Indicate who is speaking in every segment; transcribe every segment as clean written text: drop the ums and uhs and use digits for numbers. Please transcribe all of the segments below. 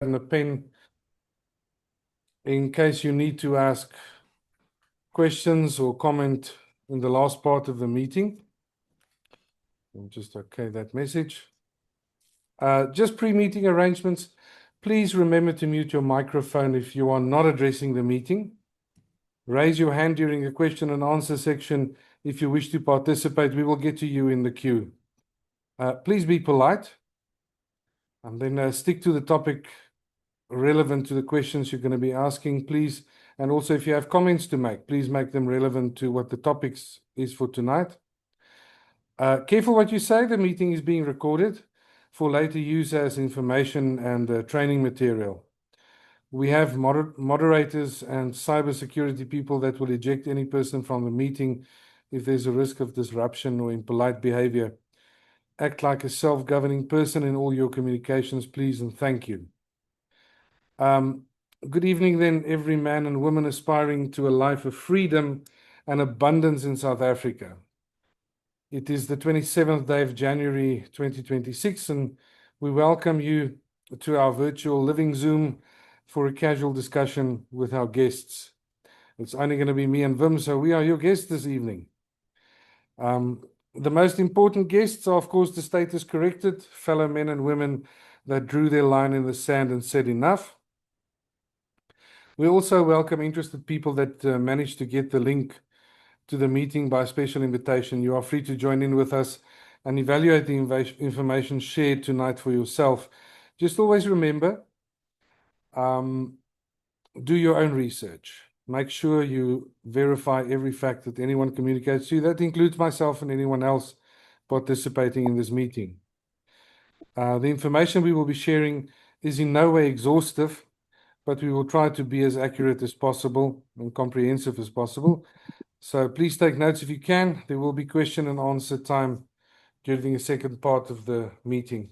Speaker 1: and a pen in case you need to ask questions or comment in the last part of the meeting. I'll just okay that message. Just pre-meeting arrangements. Please remember to mute your microphone if you are not addressing the meeting. Raise your hand during the question and answer section if you wish to participate. We will get to you in the queue. Please be polite and then stick to the topic relevant to the questions you're going to be asking, please. And also, if you have comments to make, please make them relevant to what the topics is for tonight. Careful what you say. The meeting is being recorded for later use as information and training material. We have moderators and cybersecurity people that will eject any person from the meeting if there's a risk of disruption or impolite behavior. Act like a self-governing person in all your communications, please, and thank you. Good evening, then, every man and woman aspiring to a life of freedom and abundance in South Africa. It is the 27th day of January 2026, and we welcome you to our virtual living Zoom for a casual discussion with our guests. It's only going to be me and Wim, so we are your guests this evening. The most important guests are, of course, the status corrected, fellow men and women that drew their line in the sand and said enough. We also welcome interested people that managed to get the link to the meeting by special invitation. You are free to join in with us and evaluate the information shared tonight for yourself. Just always remember, do your own research. Make sure you verify every fact that anyone communicates to you. That includes myself and anyone else participating in this meeting. The information we will be sharing is in no way exhaustive, but we will try to be as accurate as possible and comprehensive as possible. So please take notes if you can. There will be question and answer time during the second part of the meeting.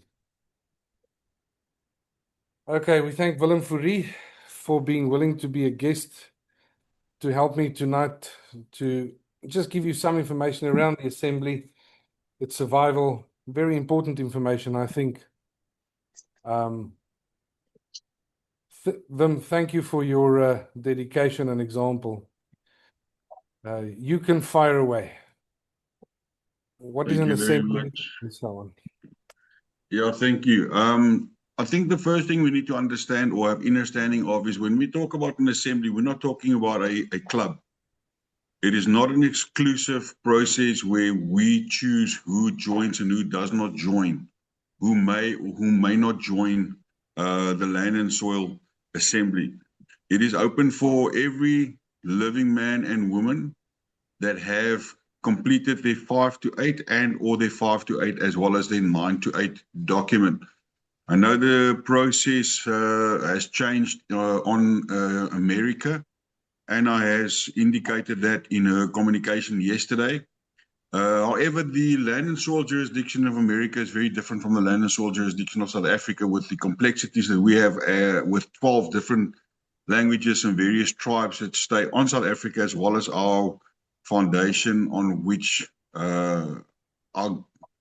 Speaker 1: Okay, we thank Willem Fourie for being willing to be a guest to help me tonight to just give you some information around the assembly, its survival, very important information, I think. Wim, thank you for your dedication and example. You can fire away. What is an assembly and so on?
Speaker 2: Yeah, thank you. I think the first thing we need to understand or have understanding of is when we talk about an assembly, we're not talking about a club. It is not an exclusive process where we choose who joins and who does not join, who may or who may not join the Land and Soil Assembly. It is open for every living man and woman that have completed their 5 to 8 and or their 5 to 8 as well as their 9 to 8 document. I know the process has changed on America. Anna has indicated that in her communication yesterday. However, the Land and Soil jurisdiction of America is very different from the Land and Soil jurisdiction of South Africa, with the complexities that we have with 12 different languages and various tribes that stay on South Africa, as well as our foundation on which our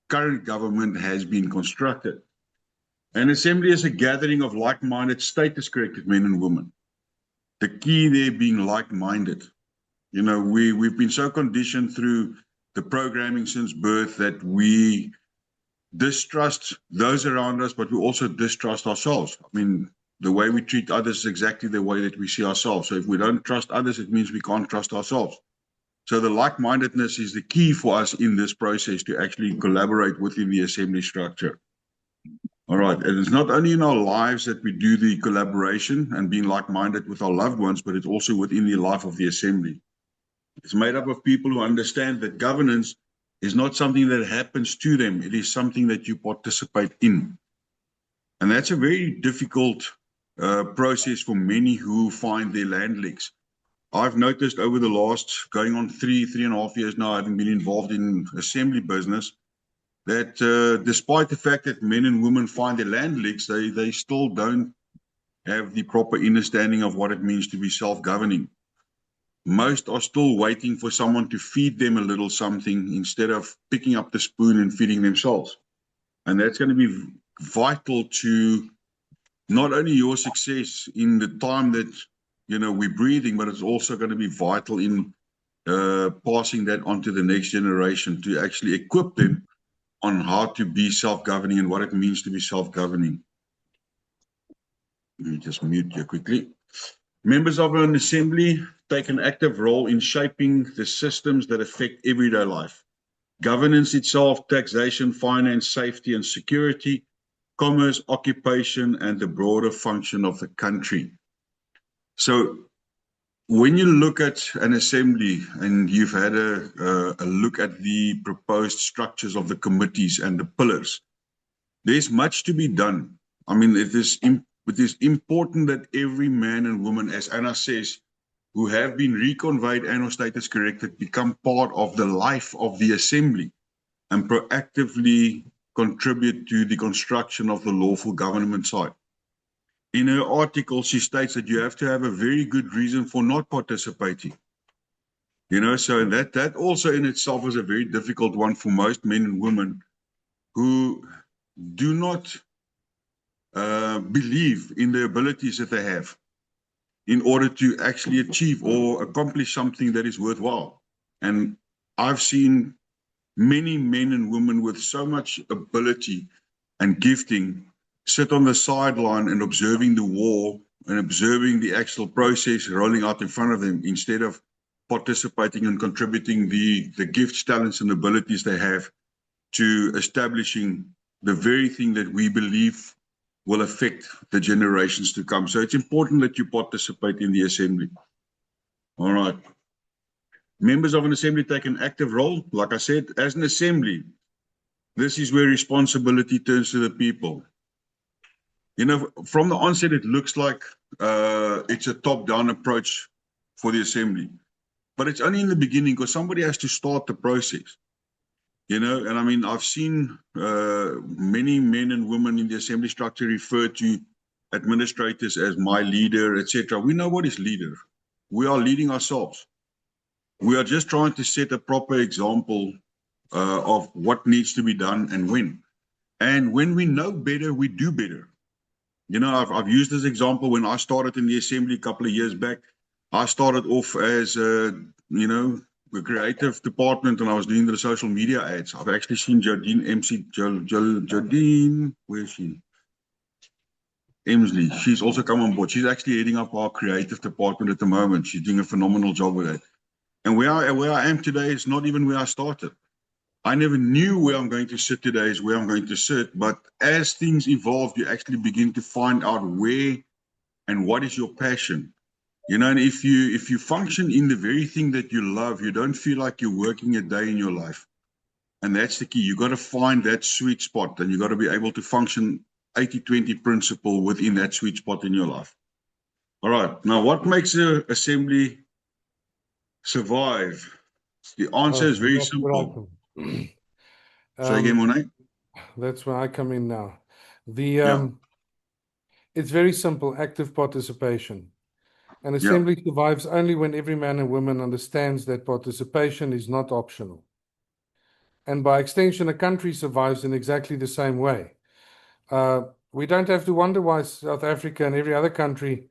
Speaker 2: current government has been constructed. An assembly is a gathering of like-minded, status-corrected men and women. The key there being like-minded. You know, we've been so conditioned through the programming since birth that we distrust those around us, but we also distrust ourselves. I mean, the way we treat others is exactly the way that we see ourselves. So if we don't trust others, it means we can't trust ourselves. So the like-mindedness is the key for us in this process to actually collaborate within the assembly structure. All right, and it's not only in our lives that we do the collaboration and being like-minded with our loved ones, but it's also within the life of the assembly. It's made up of people who understand that governance is not something that happens to them. It is something that you participate in. And that's a very difficult process for many who find their land leaks. I've noticed over the last, going on 3.5 years now, having been involved in assembly business, that despite the fact that men and women find their land leaks, they still don't have the proper understanding of what it means to be self-governing. Most are still waiting for someone to feed them a little something instead of picking up the spoon and feeding themselves. And that's going to be vital to not only your success in the time that, you know, we're breathing, but it's also going to be vital in passing that on to the next generation to actually equip them on how to be self-governing and what it means to be self-governing. Let me just mute you quickly. Members of an assembly take an active role in shaping the systems that affect everyday life. Governance itself, taxation, finance, safety and security, commerce, occupation, and the broader function of the country. So when you look at an assembly and you've had a look at the proposed structures of the committees and the pillars, there's much to be done. I mean, it is important that every man and woman, as Anna says, who have been reconveyed and or status corrected, become part of the life of the assembly and proactively contribute to the construction of the lawful government side. In her article, she states that you have to have a very good reason for not participating. You know, so that also in itself is a very difficult one for most men and women who do not believe in the abilities that they have in order to actually achieve or accomplish something that is worthwhile. And I've seen many men and women with so much ability and gifting sit on the sideline and observing the war and observing the actual process rolling out in front of them instead of participating and contributing the gifts, talents, and abilities they have to establishing the very thing that we believe will affect the generations to come. So it's important that you participate in the assembly. All right. Members of an assembly take an active role. Like I said, as an assembly, this is where responsibility turns to the people. You know, from the onset, it looks like it's a top-down approach for the assembly. But it's only in the beginning because somebody has to start the process. You know, and I mean, I've seen many men and women in the assembly structure refer to administrators as my leader, etc. We know what is leader. We are leading ourselves. We are just trying to set a proper example of what needs to be done and when. And when we know better, we do better. You know, I've used this example when I started in the assembly a couple of years back. I started off as, you know, the creative department and I was doing the social media ads. I've actually seen Jardine, Jardine, where is she? Emsley. She's also come on board. She's actually heading up our creative department at the moment. She's doing a phenomenal job with that. And where I am today is not even where I started. I never knew where I'm going to sit today is where I'm going to sit. But as things evolve, you actually begin to find out where and what is your passion. You know, and if you function in the very thing that you love, you don't feel like you're working a day in your life. And that's the key. You got to find that sweet spot and you got to be able to function 80-20 principle within that sweet spot in your life. All right. Now, what makes an assembly survive? The answer is very simple. Say again, Monet.
Speaker 1: That's where I come in now. It's very simple, active participation. An assembly survives only when every man and woman understands that participation is not optional. And by extension, a country survives in exactly the same way. We don't have to wonder why South Africa and every other country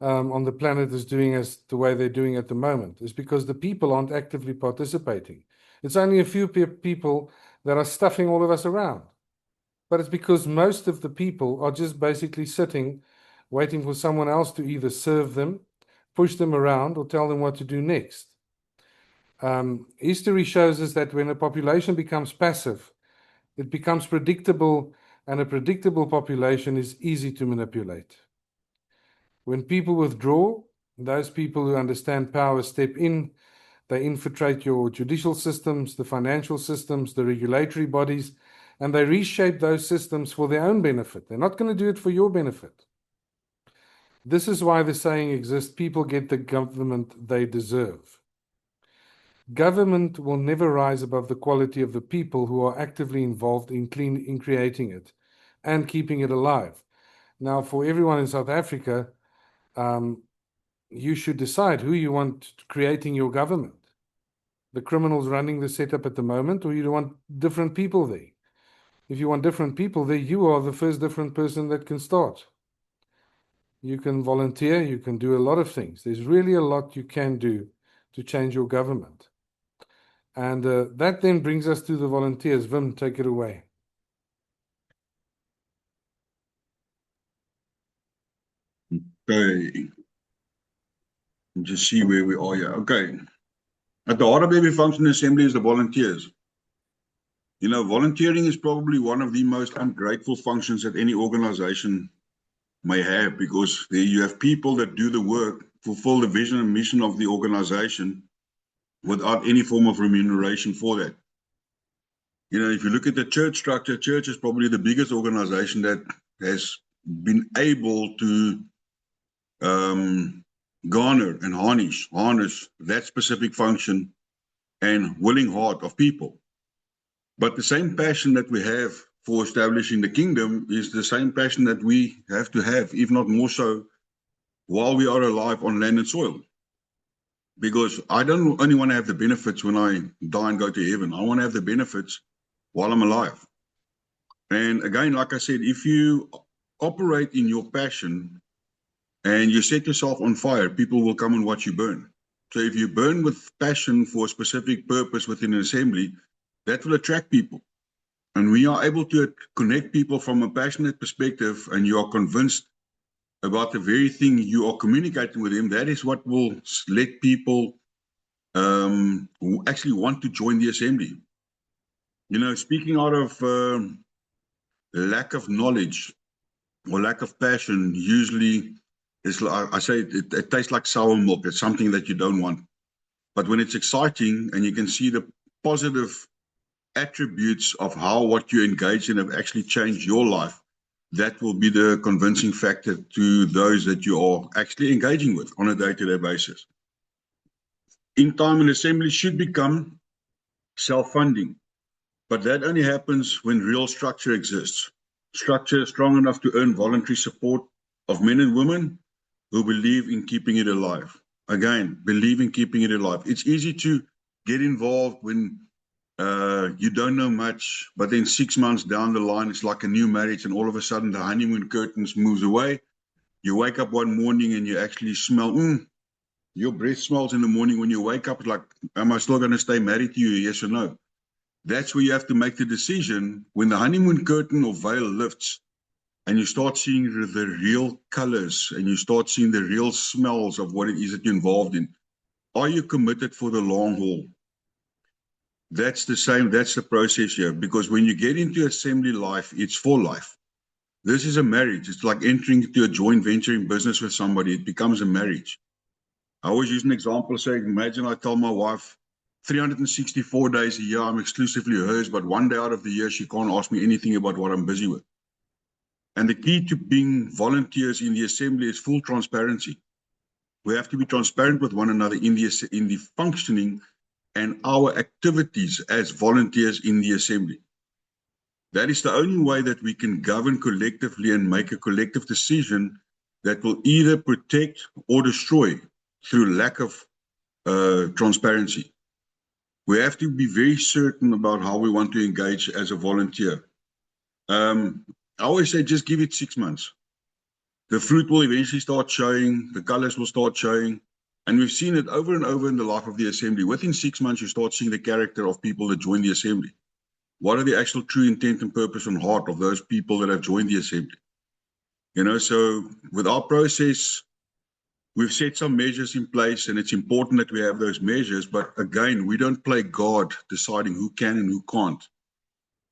Speaker 1: on the planet is doing as the way they're doing at the moment. It's because the people aren't actively participating. It's only a few people that are stuffing all of us around. But it's because most of the people are just basically sitting, waiting for someone else to either serve them, push them around, or tell them what to do next. History shows us that when a population becomes passive, it becomes predictable, and a predictable population is easy to manipulate. When people withdraw, those people who understand power step in. They infiltrate your judicial systems, the financial systems, the regulatory bodies, and they reshape those systems for their own benefit. They're not going to do it for your benefit. This is why the saying exists, people get the government they deserve. Government will never rise above the quality of the people who are actively involved in creating it and keeping it alive. Now, for everyone in South Africa, you should decide who you want creating your government. The criminals running the setup at the moment, or you want different people there. If you want different people there, you are the first different person that can start. you can volunteer, you can do a lot of things. There's really a lot you can do to change your government. And that then brings us to the volunteers. Wim, take it away.
Speaker 2: Okay. Just see where we are here. Okay. At the heart of every function assembly is the volunteers. You know, volunteering is probably one of the most ungrateful functions that any organization may have, because there you have people that do the work, fulfill the vision and mission of the organization without any form of remuneration for that. You know, if you look at the church structure, church is probably the biggest organization that has been able to garner and harness that specific function and willing heart of people. But the same passion that we have for establishing the kingdom is the same passion that we have to have, if not more so, while we are alive on land and soil. Because I don't only want to have the benefits when I die and go to heaven. I want to have the benefits while I'm alive. And again, like I said, if you operate in your passion and you set yourself on fire, people will come and watch you burn. So if you burn with passion for a specific purpose within an assembly, that will attract people. And we are able to connect people from a passionate perspective, and you are convinced about the very thing you are communicating with them. That is what will let people who actually want to join the assembly. You know, speaking out of lack of knowledge or lack of passion, usually it's like, I say it tastes like sour milk. It's something that you don't want. But when it's exciting and you can see the positive attributes of how what you engage in have actually changed your life, that will be the convincing factor to those that you are actually engaging with on a day-to-day basis. In time, an assembly should become self-funding, but that only happens when real structure exists. Structure strong enough to earn voluntary support of men and women who believe in keeping it alive. Again, believe in keeping it alive. It's easy to get involved when you don't know much, but then 6 months down the line, it's like a new marriage, and all of a sudden the honeymoon curtains moves away. You wake up one morning and you actually smell, your breath smells in the morning when you wake up. It's like, am I still going to stay married to you, yes or no? That's where you have to make the decision when the honeymoon curtain or veil lifts and you start seeing the real colors and you start seeing the real smells of what it is that you're involved in. Are you committed for the long haul? That's the same, that's the process here, because when you get into assembly life, it's for life. This is a marriage. It's like entering into a joint venturing business with somebody. It becomes a marriage. I always use an example saying, imagine I tell my wife 364 days a year I'm exclusively hers, but one day out of the year she can't ask me anything about what I'm busy with. And the key to being volunteers in the assembly is full transparency. We have to be transparent with one another in the functioning and our activities as volunteers in the assembly. That is the only way that we can govern collectively and make a collective decision that will either protect or destroy through lack of transparency. We have to be very certain about how we want to engage as a volunteer. I always say just give it 6 months. The fruit will eventually start showing, the colors will start showing, and we've seen it over and over in the life of the assembly. Within 6 months, you start seeing the character of people that join the assembly. What are the actual true intent and purpose and heart of those people that have joined the assembly? You know, so with our process, we've set some measures in place, and it's important that we have those measures. But again, we don't play God deciding who can and who can't.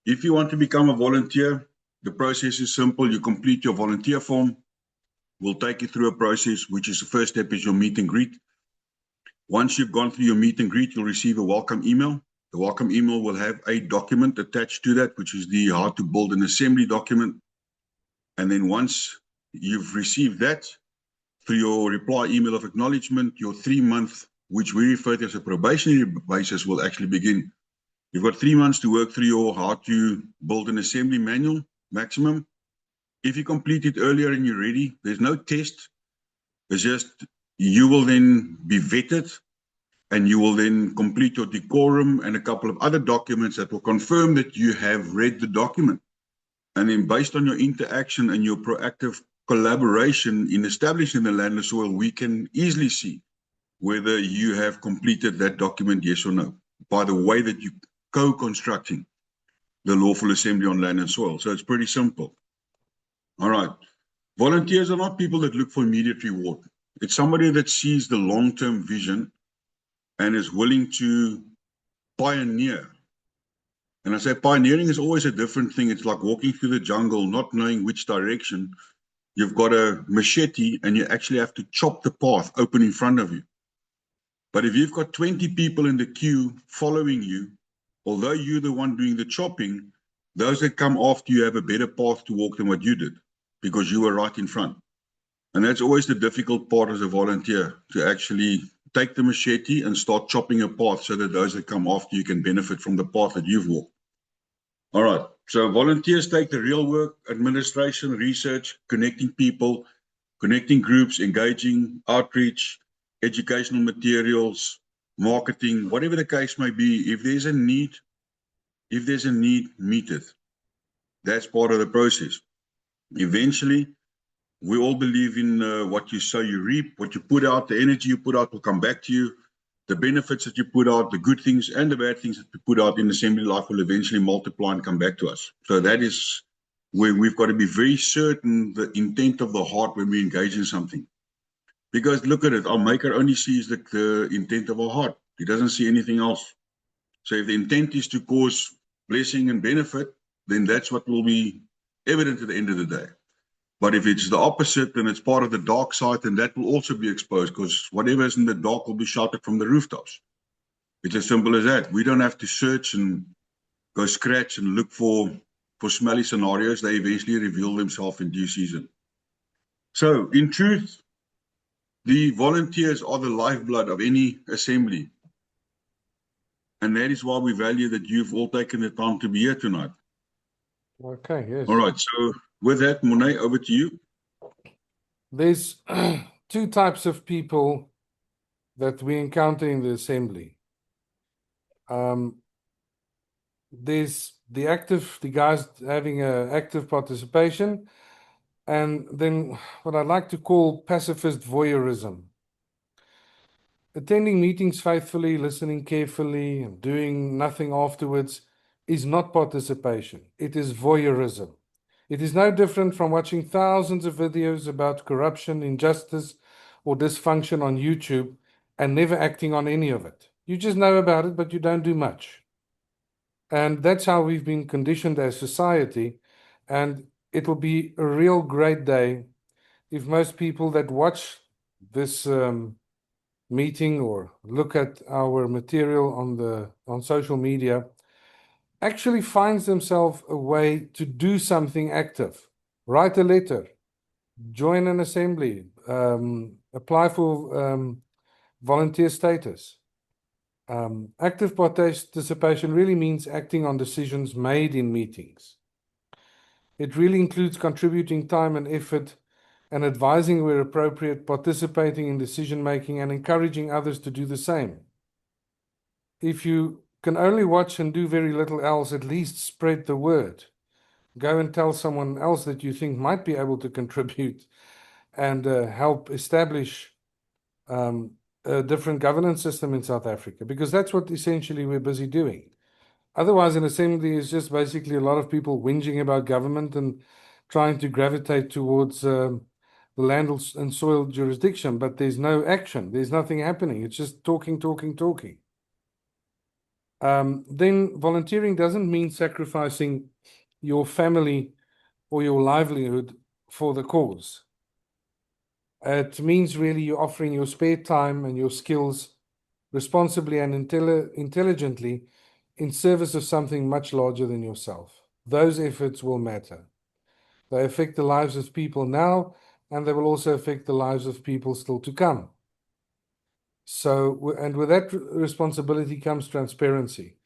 Speaker 2: If you want to become a volunteer, the process is simple. You complete your volunteer form. We'll take you through a process, which is the first step is your meet and greet. Once you've gone through your meet and greet, you'll receive a welcome email. The welcome email will have a document attached to that, which is the how to build an assembly document. And then once you've received that, through your reply email of acknowledgement, your 3-month, which we refer to as a probationary basis, will actually begin. You've got 3 months to work through your how to build an assembly manual, maximum. If you complete it earlier and you're ready, there's no test. It's just you will then be vetted, and you will then complete your decorum and a couple of other documents that will confirm that you have read the document. And then based on your interaction and your proactive collaboration in establishing the land and soil, we can easily see whether you have completed that document, yes or no, by the way that you co-constructing the lawful assembly on land and soil. So it's pretty simple. All right. Volunteers are not people that look for immediate reward. It's somebody that sees the long-term vision and is willing to pioneer. And I say pioneering is always a different thing. It's like walking through the jungle, not knowing which direction. You've got a machete and you actually have to chop the path open in front of you. But if you've got 20 people in the queue following you, although you're the one doing the chopping, those that come after you have a better path to walk than what you did because you were right in front. And that's always the difficult part as a volunteer, to actually take the machete and start chopping a path so that those that come after you can benefit from the path that you've walked. All right. So volunteers take the real work, administration, research, connecting people, connecting groups, engaging, outreach, educational materials, marketing, whatever the case may be. If there's a need, meet it. That's part of the process. Eventually, we all believe in what you sow, you reap. What you put out, the energy you put out will come back to you. The benefits that you put out, the good things and the bad things that you put out in assembly life will eventually multiply and come back to us. So that is where we've got to be very certain the intent of the heart when we engage in something. Because look at it, our maker only sees the intent of our heart. He doesn't see anything else. So if the intent is to cause blessing and benefit, then that's what will be evident at the end of the day. But if it's the opposite, then it's part of the dark side, and that will also be exposed, because whatever is in the dark will be shouted from the rooftops. It's as simple as that. We don't have to search and go scratch and look for smelly scenarios. They eventually reveal themselves in due season. So, in truth, the volunteers are the lifeblood of any assembly. And that is why we value that you've all taken the time to be here tonight.
Speaker 1: Okay, yes.
Speaker 2: All right, so with that, Monet, over to you.
Speaker 1: There's two types of people that we encounter in the assembly. There's the guys having an active participation, and then what I like to call pacifist voyeurism. Attending meetings faithfully, listening carefully, and doing nothing afterwards is not participation. It is voyeurism. It is no different from watching thousands of videos about corruption, injustice, or dysfunction on YouTube and never acting on any of it. You just know about it, but you don't do much. And that's how we've been conditioned as society. And it will be a real great day if most people that watch this meeting or look at our material on social media actually finds themselves a way to do something active. Write a letter, join an assembly, apply for volunteer status. Active participation really means acting on decisions made in meetings. It really includes contributing time and effort and advising where appropriate, participating in decision making, and encouraging others to do the same. If you can only watch and do very little else, at least spread the word. Go and tell someone else that you think might be able to contribute and help establish a different governance system in South Africa, because that's what essentially we're busy doing. Otherwise, an assembly is just basically a lot of people whinging about government and trying to gravitate towards the land and soil jurisdiction, but there's no action. There's nothing happening. It's just talking. Then volunteering doesn't mean sacrificing your family or your livelihood for the cause. It means really you're offering your spare time and your skills responsibly and intelligently in service of something much larger than yourself. Those efforts will matter. They affect the lives of people now, and they will also affect the lives of people still to come. So, and with that responsibility comes transparency.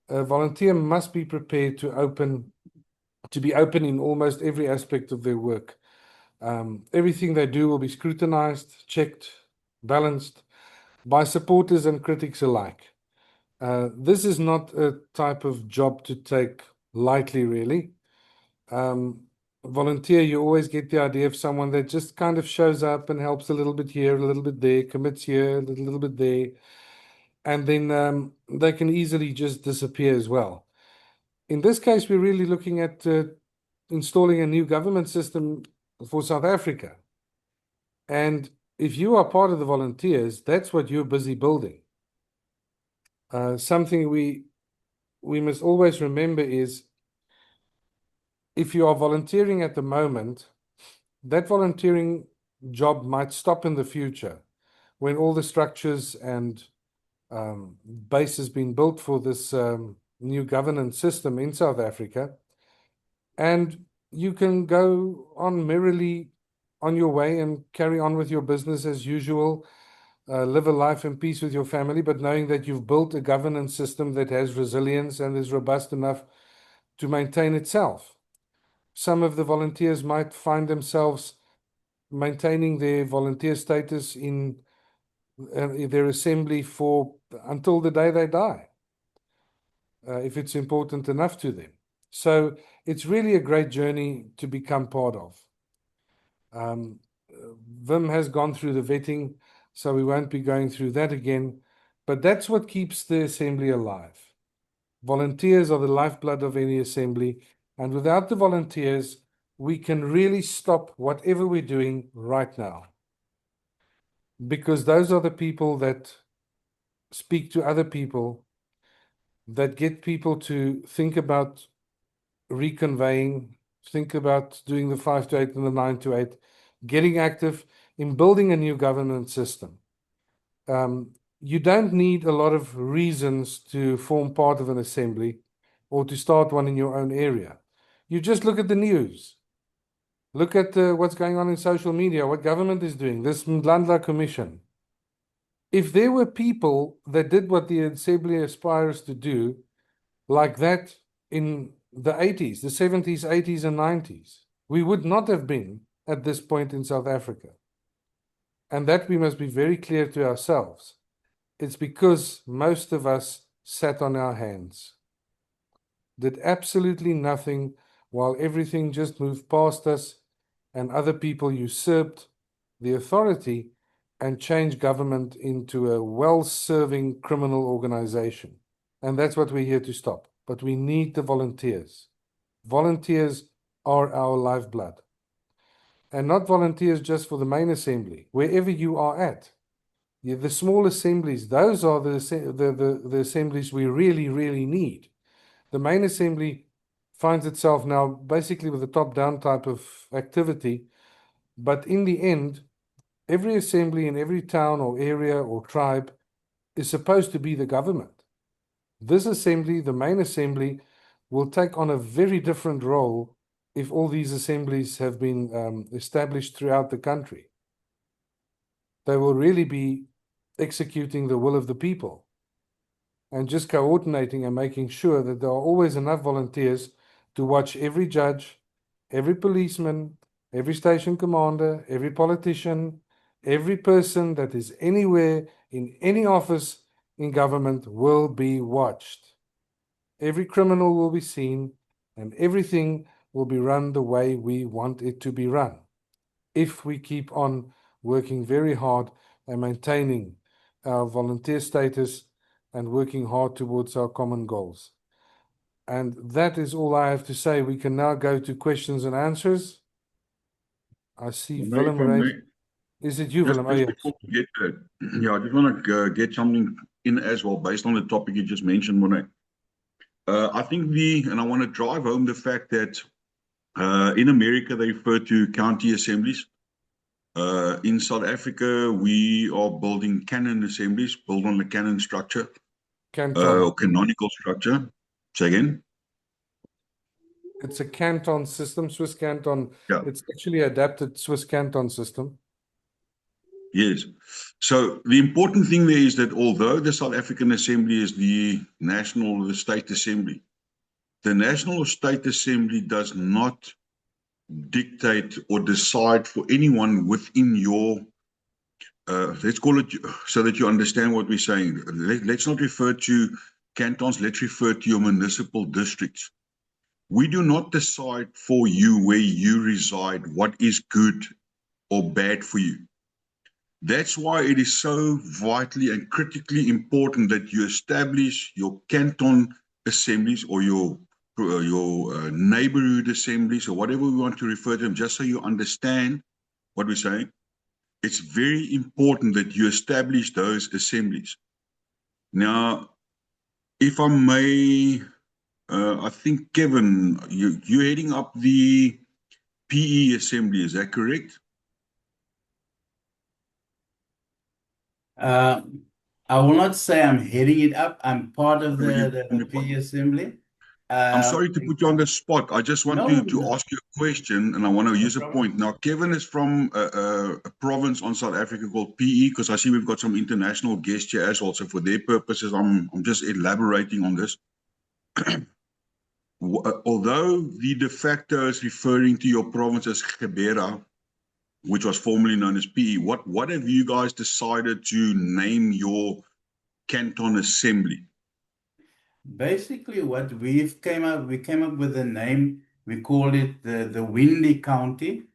Speaker 1: A volunteer must be prepared to be open in almost every aspect of their work. Everything they do will be scrutinized, checked, balanced by supporters and critics alike. This is not a type of job to take lightly, really. volunteer, you always get the idea of someone that just kind of shows up and helps a little bit here, a little bit there, commits here, a little bit there, and then they can easily just disappear as well. In this case, we're really looking at installing a new government system for South Africa. And if you are part of the volunteers, that's what you're busy building. Something we must always remember is, if you are volunteering at the moment, that volunteering job might stop in the future when all the structures and base has been built for this new governance system in South Africa, and you can go on merrily on your way and carry on with your business as usual, live a life in peace with your family, but knowing that you've built a governance system that has resilience and is robust enough to maintain itself. Some of the volunteers might find themselves maintaining their volunteer status in their assembly for until the day they die, if it's important enough to them. So it's really a great journey to become part of. Wim has gone through the vetting, so we won't be going through that again. But that's what keeps the assembly alive. Volunteers are the lifeblood of any assembly, and without the volunteers, we can really stop whatever we're doing right now. Because those are the people that speak to other people, that get people to think about reconveying, think about doing the 5 to 8 and the 9 to 8, getting active in building a new governance system. You don't need a lot of reasons to form part of an assembly or to start one in your own area. You just look at the news. Look at what's going on in social media, what government is doing, this Mdlandla Commission. If there were people that did what the assembly aspires to do, like that in the 80s, the 70s, 80s, and 90s, we would not have been at this point in South Africa. And that we must be very clear to ourselves. It's because most of us sat on our hands, did absolutely nothing while everything just moved past us and other people usurped the authority and changed government into a well-serving criminal organization. And that's what we're here to stop. But we need the volunteers. Volunteers are our lifeblood. And not volunteers just for the main assembly, wherever you are at. The small assemblies, those are the assemblies we really, really need. The main assembly finds itself now basically with a top-down type of activity. But in the end, every assembly in every town or area or tribe is supposed to be the government. This assembly, the main assembly, will take on a very different role if all these assemblies have been established throughout the country. They will really be executing the will of the people and just coordinating and making sure that there are always enough volunteers to watch every judge, every policeman, every station commander, every politician, every person that is anywhere in any office in government will be watched. Every criminal will be seen, and everything will be run the way we want it to be run, if we keep on working very hard and maintaining our volunteer status and working hard towards our common goals. And that is all I have to say. We can now go to questions and answers. I see Willem raised. Is it you, Willem? Oh, yes.
Speaker 2: I just want to get something in as well based on the topic you just mentioned, Monet. I think and I want to drive home the fact that in America they refer to county assemblies. In South Africa, we are building canon assemblies, built on the canon structure, or canonical structure. Say again?
Speaker 1: It's a canton system, Swiss canton.
Speaker 2: Yeah.
Speaker 1: It's actually adapted Swiss canton system.
Speaker 2: Yes. So the important thing there is that although the South African Assembly is the national, the state assembly, the National State Assembly does not dictate or decide for anyone within your, let's call it, so that you understand what we're saying. Let's not refer to cantons, let's refer to your municipal districts. We do not decide for you where you reside, what is good or bad for you. That's why it is so vitally and critically important that you establish your canton assemblies or your neighborhood assemblies or whatever we want to refer to them, just so you understand what we're saying. It's very important that you establish those assemblies. Now, if I may, I think, Kevin, you're heading up the PE assembly, is that correct?
Speaker 3: I will not say I'm heading it up. I'm part of
Speaker 2: No,
Speaker 3: the PE assembly.
Speaker 2: I'm sorry to put you on the spot. I just want
Speaker 3: No,
Speaker 2: to ask you a question, and I want to use a
Speaker 3: problem.
Speaker 2: point. Now, Kevin is from a province on South Africa called PE, because I see we've got some international guests here as well. So for their purposes, I'm just elaborating on this. Although the de facto is referring to your province as Gebera, which was formerly known as PE, what have you guys decided to name your canton assembly?
Speaker 3: Basically, what we came up with a name. We called it the Windy County,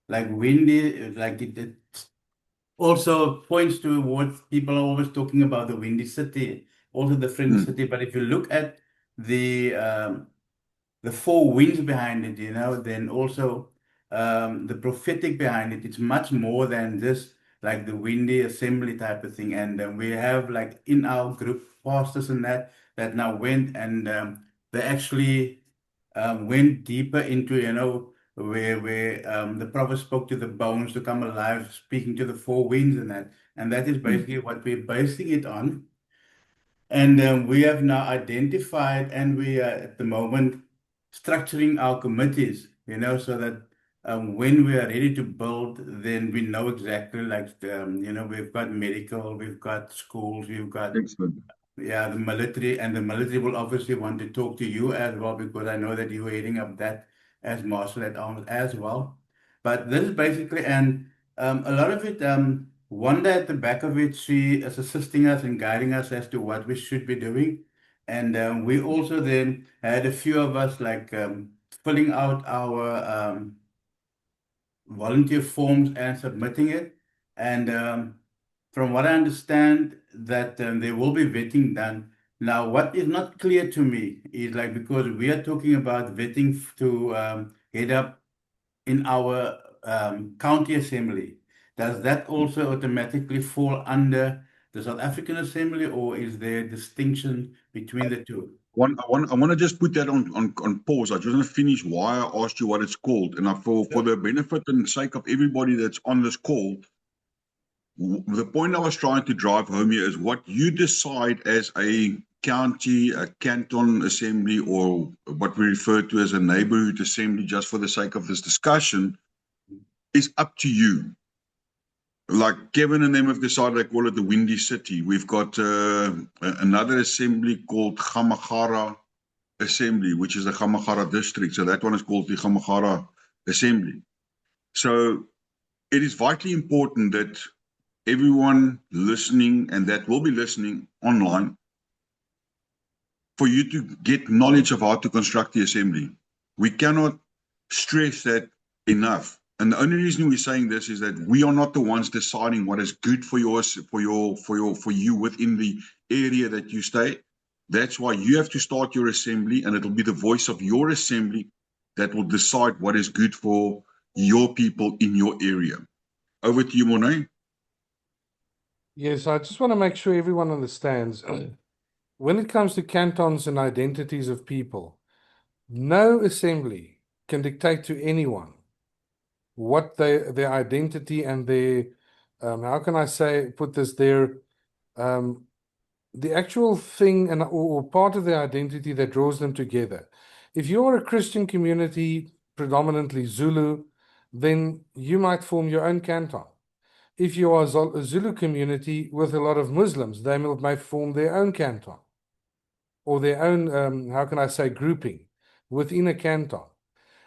Speaker 3: like windy, like it also points to what people are always talking about, the Windy City, also the Friendly City. But if you look at the four winds behind it, then also the prophetic behind it, it's much more than just like the windy assembly type of thing. And we have like in our group pastors and that now went and they actually went deeper into, where the prophet spoke to the bones to come alive, speaking to the four winds and that. And that is basically what we're basing it on. And we have now identified, and we are at the moment structuring our committees, so that when we are ready to build, then we know exactly, like, we've got medical, we've got schools, we've got
Speaker 2: Excellent.
Speaker 3: the military, and the military will obviously want to talk to you as well, because I know that you are heading up that as Marshal at Arms as well. But this is basically, and a lot of it, Wanda at the back of it, she is assisting us and guiding us as to what we should be doing. And we also then had a few of us like filling out our volunteer forms and submitting it. And from what I understand, that there will be vetting done. Now, what is not clear to me is, like, because we are talking about vetting to head up in our county assembly, does that also automatically fall under the South African Assembly, or is there a distinction between the two?
Speaker 2: I want to just put that on pause. I just want to finish why I asked you what it's called. And for the benefit and sake of everybody that's on this call, the point I was trying to drive home here is what you decide as a county, a canton assembly, or what we refer to as a neighborhood assembly, just for the sake of this discussion, is up to you. Like Kevin and them have decided they call it the Windy City. We've got another assembly called Gamagara Assembly, which is the Gamagara district. So that one is called the Gamagara Assembly. So it is vitally important that everyone listening, and that will be listening online, for you to get knowledge of how to construct the assembly. We cannot stress that enough. And the only reason we're saying this is that we are not the ones deciding what is good for you within the area that you stay. That's why you have to start your assembly, and it'll be the voice of your assembly that will decide what is good for your people in your area. Over to you, Morné.
Speaker 1: Yes, I just want to make sure everyone understands. When it comes to cantons and identities of people, no assembly can dictate to anyone what their identity and their how can I say, put this, their the actual thing or part of their identity that draws them together. If you're a Christian community, predominantly Zulu, then you might form your own canton. If you are a Zulu community with a lot of Muslims, they may form their own canton or their own, how can I say, grouping within a canton.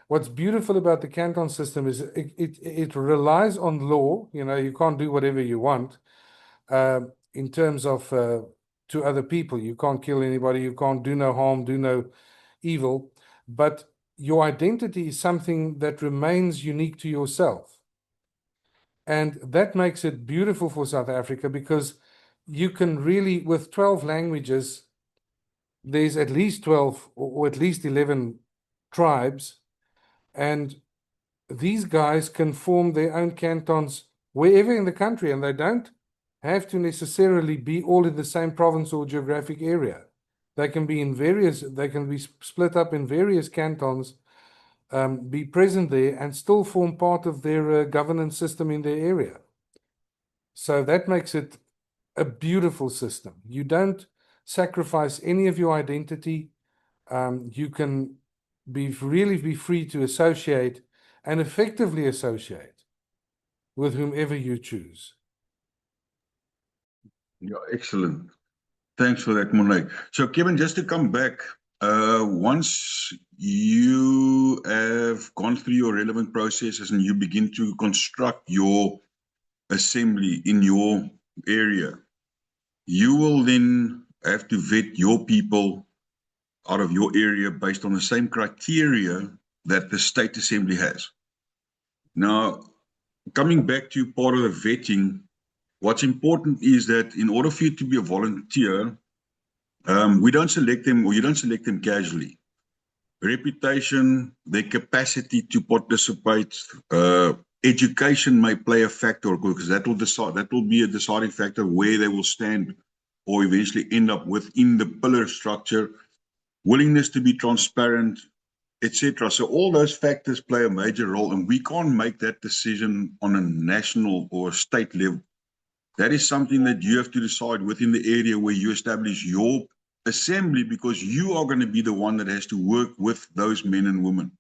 Speaker 1: What's beautiful about the canton system is it relies on law. You can't do whatever you want in terms of to other people. You can't kill anybody. You can't do no harm, do no evil. But your identity is something that remains unique to yourself. And that makes it beautiful for South Africa, because you can really, with 12 languages, there's at least 12 or at least 11 tribes, and these guys can form their own cantons wherever in the country, and they don't have to necessarily be all in the same province or geographic area. They can be split up in various cantons, be present there, and still form part of their governance system in their area. So that makes it a beautiful system. You don't sacrifice any of your identity. You can really be free to associate and effectively associate with whomever you choose.
Speaker 2: Yeah, excellent. Thanks for that, Monet. So, Kevin, just to come back, once you have gone through your relevant processes and you begin to construct your assembly in your area, you will then have to vet your people out of your area based on the same criteria that the state assembly has. Now, coming back to part of the vetting, what's important is that in order for you to be a volunteer, we don't select them, or you don't select them casually. Reputation, their capacity to participate, education may play a factor, because that will be a deciding factor where they will stand or eventually end up within the pillar structure. Willingness to be transparent, etc. So all those factors play a major role, and we can't make that decision on a national or state level. That is something that you have to decide within the area where you establish your assembly, because you are going to be the one that has to work with those men and women.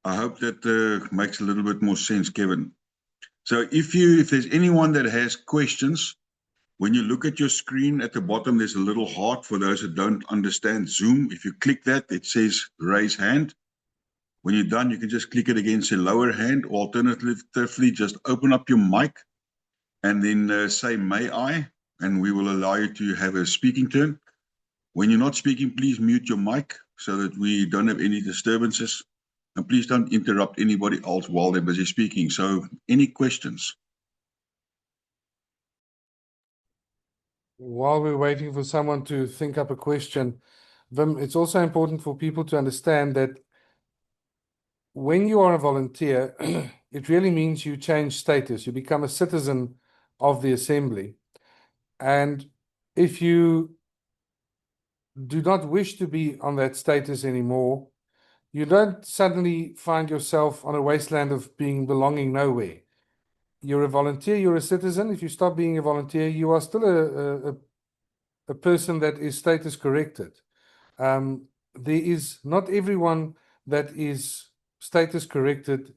Speaker 2: I hope that makes a little bit more sense, Kevin. So if there's anyone that has questions, when you look at your screen at the bottom, there's a little heart for those that don't understand Zoom. If you click that, it says raise hand. When you're done, you can just click it again, say lower hand. Alternatively, just open up your mic and then say, may I? And we will allow you to have a speaking turn. When you're not speaking, please mute your mic so that we don't have any disturbances. And please don't interrupt anybody else while they're busy speaking. So any questions?
Speaker 1: While we're waiting for someone to think up a question, Wim, it's also important for people to understand that when you are a volunteer, it really means you change status. You become a citizen of the assembly. And if you do not wish to be on that status anymore, you don't suddenly find yourself on a wasteland of belonging nowhere. You're a volunteer, you're a citizen. If you stop being a volunteer, you are still a person that is status corrected. There is not everyone that is status corrected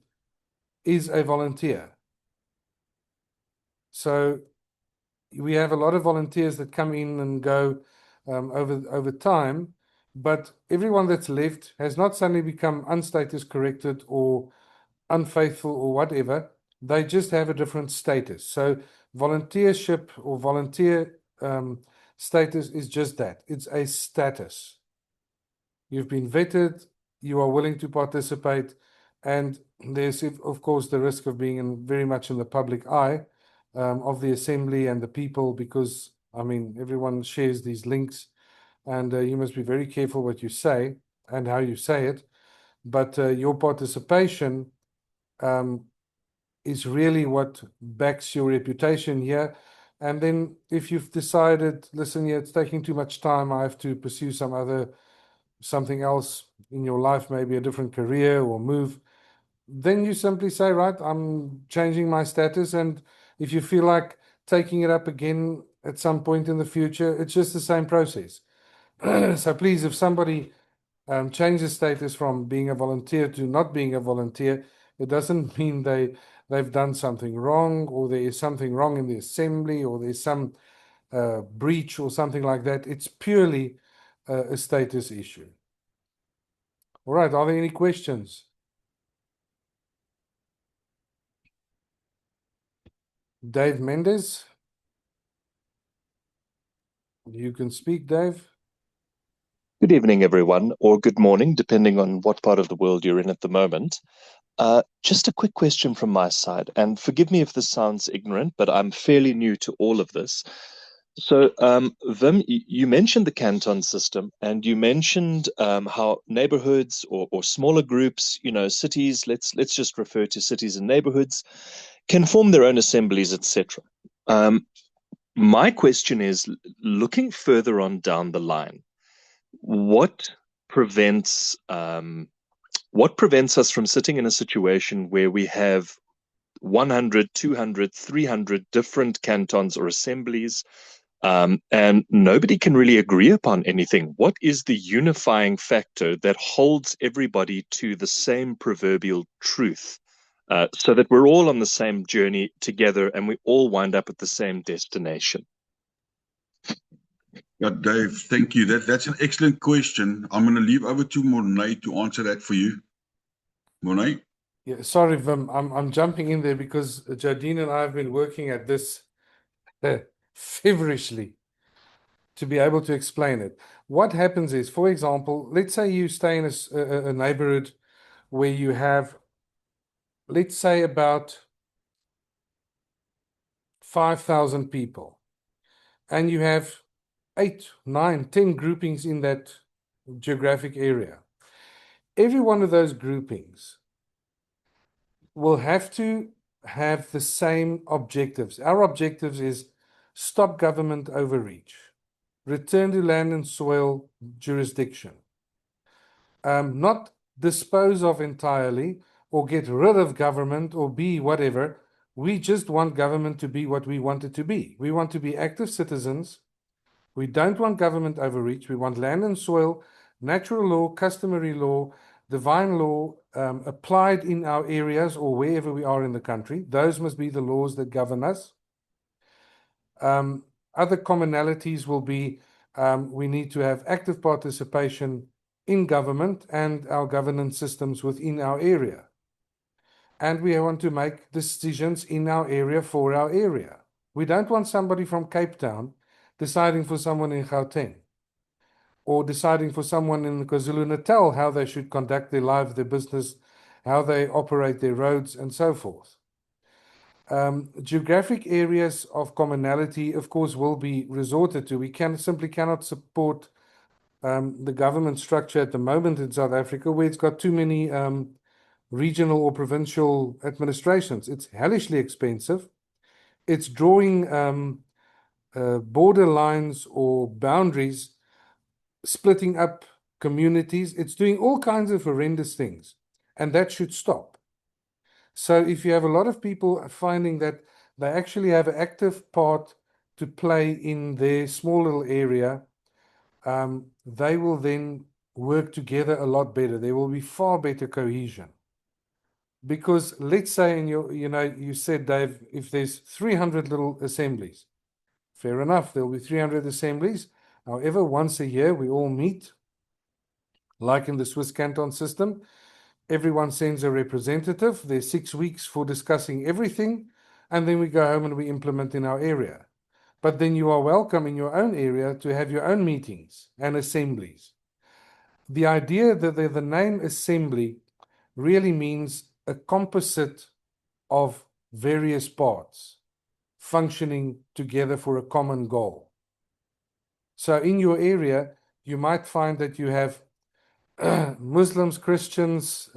Speaker 1: is a volunteer. So we have a lot of volunteers that come in and go over time, but everyone that's left has not suddenly become unstatus corrected or unfaithful or whatever. They just have a different status. So volunteership or volunteer status is just that. It's a status. You've been vetted, you are willing to participate, and there's, of course, the risk of being very much in the public eye of the assembly and the people, because, I mean, everyone shares these links, and you must be very careful what you say and how you say it. But your participation is really what backs your reputation here. And then if you've decided, listen, yeah, it's taking too much time, I have to pursue something else in your life, maybe a different career or move, then you simply say, right, I'm changing my status. And if you feel like taking it up again at some point in the future, it's just the same process. So please, if somebody changes status from being a volunteer to not being a volunteer, it doesn't mean they've done something wrong, or there is something wrong in the assembly, or there's some breach or something like that. It's purely a status issue. All right, are there any questions? Dave Mendes? You can speak, Dave.
Speaker 4: Good evening, everyone, or good morning, depending on what part of the world you're in at the moment. Just a quick question from my side, and forgive me if this sounds ignorant, but I'm fairly new to all of this. So, Wim, you mentioned the canton system, and you mentioned how neighborhoods or smaller groups, cities, let's just refer to cities and neighborhoods, can form their own assemblies, etc. My question is, looking further on down the line, what prevents us from sitting in a situation where we have 100, 200, 300 different cantons or assemblies, and nobody can really agree upon anything? What is the unifying factor that holds everybody to the same proverbial truth, so that we're all on the same journey together and we all wind up at the same destination?
Speaker 2: Yeah, Dave, thank you. That's an excellent question. I'm going to leave over to Mornay to answer that for you. Mornay?
Speaker 1: Yeah, sorry, Wim, I'm jumping in there because Jardine and I have been working at this feverishly to be able to explain it. What happens is, for example, let's say you stay in a neighborhood where you have, let's say, about 5,000 people, and you have 8, 9, 10 groupings in that geographic area. Every one of those groupings will have to have the same objectives. Our objectives is stop government overreach, return to land and soil jurisdiction, not dispose of entirely or get rid of government or be whatever. We just want government to be what we want it to be. We want to be active citizens. We don't want government overreach. We want land and soil, natural law, customary law, divine law applied in our areas or wherever we are in the country. Those must be the laws that govern us. Other commonalities will be we need to have active participation in government and our governance systems within our area. And we want to make decisions in our area for our area. We don't want somebody from Cape Town deciding for someone in Gauteng, or deciding for someone in KwaZulu-Natal how they should conduct their life, their business, how they operate their roads, and so forth. Geographic areas of commonality, of course, will be resorted to. We simply cannot support the government structure at the moment in South Africa, where it's got too many regional or provincial administrations. It's hellishly expensive. It's drawing border lines or boundaries, splitting up communities. It's doing all kinds of horrendous things, and that should stop. So if you have a lot of people finding that they actually have an active part to play in their small little area, they will then work together a lot better. There will be far better cohesion. Because let's say you said, Dave, if there's 300 little assemblies, fair enough, there'll be 300 assemblies. However, once a year we all meet, like in the Swiss canton system. Everyone sends a representative. There's 6 weeks for discussing everything, and then we go home and we implement in our area. But then you are welcome in your own area to have your own meetings and assemblies. The idea that the name assembly really means a composite of various parts functioning together for a common goal. So in your area, you might find that you have Muslims, Christians,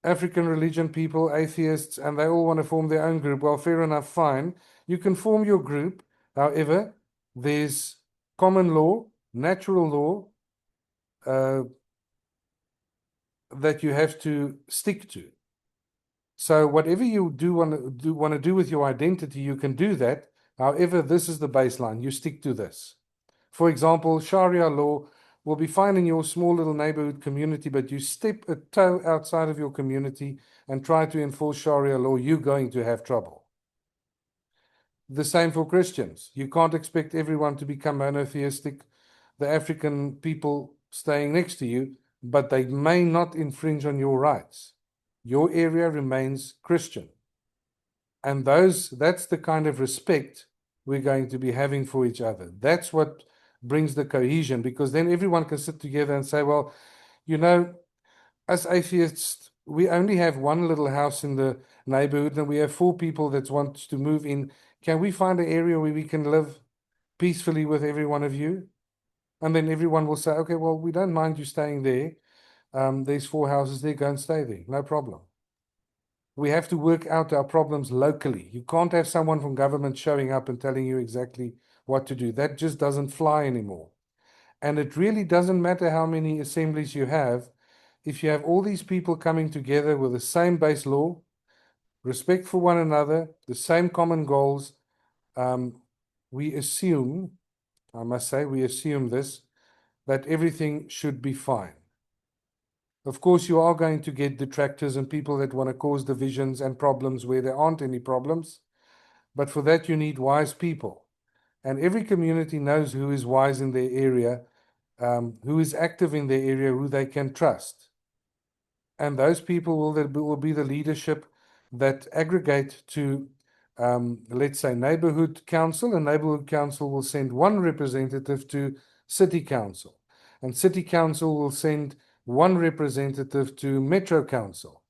Speaker 1: African religion people, atheists, and they all want to form their own group. Well, fair enough, fine. You can form your group. However, there's common law, natural law that you have to stick to. So whatever you want to do with your identity, you can do that. However, this is the baseline. You stick to this. For example, Sharia law will be fine in your small little neighborhood community, but you step a toe outside of your community and try to enforce Sharia law, you're going to have trouble. The same for Christians. You can't expect everyone to become monotheistic. The African people staying next to you, but they may not infringe on your rights. Your area remains Christian. And that's the kind of respect we're going to be having for each other. That's what brings the cohesion, because then everyone can sit together and say, well, you know, as atheists, we only have one little house in the neighborhood and we have 4 people that want to move in. Can we find an area where we can live peacefully with every one of you? And then everyone will say, okay, well, we don't mind you staying there. There's 4 houses there, go and stay there, no problem. We have to work out our problems locally. You can't have someone from government showing up and telling you exactly what to do. That just doesn't fly anymore. And it really doesn't matter how many assemblies you have. If you have all these people coming together with the same base law, respect for one another, the same common goals, we assume, I must say, we assume this, that everything should be fine. Of course, you are going to get detractors and people that want to cause divisions and problems where there aren't any problems. But for that, you need wise people. And every community knows who is wise in their area, who is active in their area, who they can trust. And those people will be the leadership that aggregate to, let's say, neighborhood council, and neighborhood council will send one representative to city council. And city council will send one representative to Metro Council.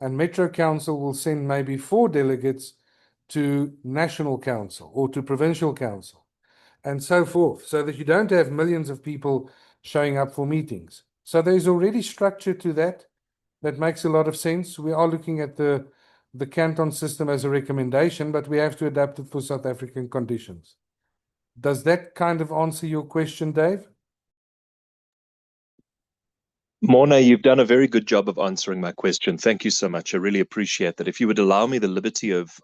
Speaker 1: And Metro Council will send maybe 4 delegates to National Council or to Provincial Council, and so forth, so that you don't have millions of people showing up for meetings. So there's already structure to that. That makes a lot of sense. We are looking at the canton system as a recommendation, but we have to adapt it for South African conditions. Does that kind of answer your question, Dave?
Speaker 4: Morne, you've done a very good job of answering my question. Thank you so much. I really appreciate that. If you would allow me the liberty of